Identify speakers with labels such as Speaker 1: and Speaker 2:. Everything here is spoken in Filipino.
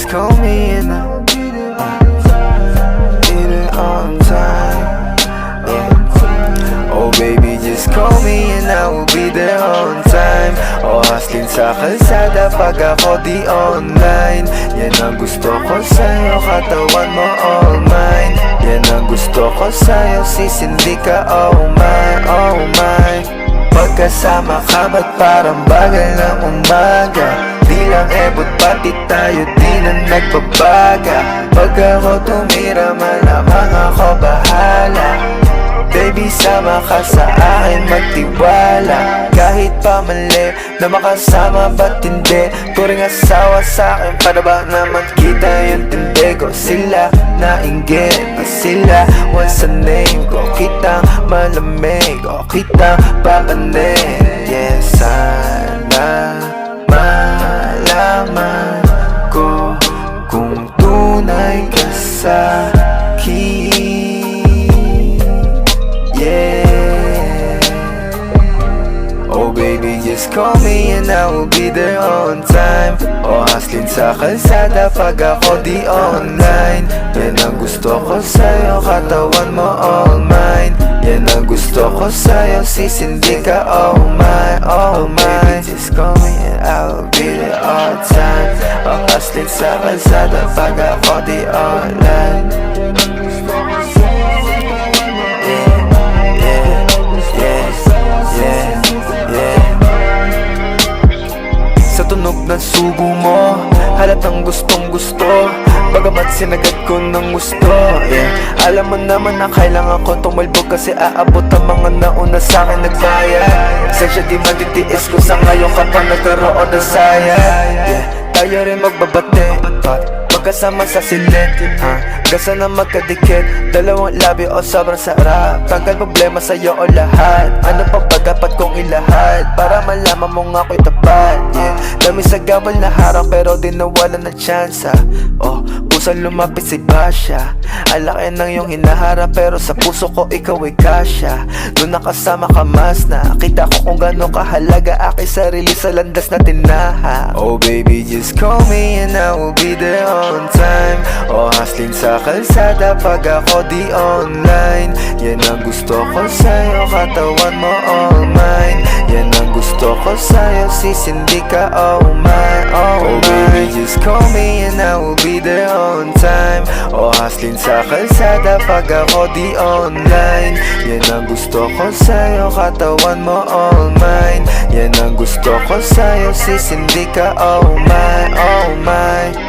Speaker 1: call me and I'll be there on time. Yeah. Oh baby, just call me and I will be there on time. O hustling sa kalsada pag ako di online. Yan ang gusto ko sa'yo, katawan mo all mine. Yan ang gusto ko sa'yo, sis hindi ka oh my, oh my. Pagkasama ka ba't parang bagal ng umaga? Di lang ebot pati tayo di na nagbabaga. Pag ako tumira malamang ako bahala. Baby, sama ka sa akin, magtiwala. Kahit pa mali na makasama ba't hindi? Turing asawa sa akin, para ba naman kita yung tindi ko? Sila nainggit na sila once sa name ko. Kitang malamig o kitang papanin. Yes, sana malaman ko kung tunay ka sa akin. Oh baby, just call me and I will be there on time. O hustling sa kalsada pag ako di online. Yan ang gusto ko sa'yo, katawan mo all mine. Yan ang gusto ko sa'yo, sis hindi ka oh my, oh my. Just call me and I will be there all time. O hustling sa kalsada pag ako di online. Tunog ng sugo mo, halatang gustong gusto. Bagamat sinagad ko ng gusto, yeah. Alam mo naman na kailangan ko tumalbog kasi aabot ang mga nauna sa'kin nagbayad. Sensya di matitiis ko sa ngayon kapag nagkaroon ng sayad, yeah. Tayo rin magbabate, magkasama sa silid, gasa na magkadikit. Dalawang labi o sobrang sarap. Tanggal problema sa'yo o lahat. Ano pa ba dapat kong ilahad para malaman mo nga ako'y tapat, yeah. Dami sa gabal na harang pero di nawala ng tsansa. Oh, pusang lumapit si Basha. Ang laki ng iyong hinaharap pero sa puso ko ikaw ay kasya. Doon nakasama ka mas nakita ko kung gano'ng kahalaga aking sarili sa landas na tinaha. Oh baby, just call me and I will be there on time. O hustling sa kalsada pag ako di online. Yan ang gusto ko sa'yo, katawan mo all mine. Yan ang gusto ko sa'yo, sis hindi ka oh my, oh my. Baby, just call me and I will be there on time. O hustling sa kalsada pag ako di online. Yan ang gusto ko sa'yo, katawan mo all mine. Yan ang gusto ko sa'yo, sis hindi ka oh my, oh my.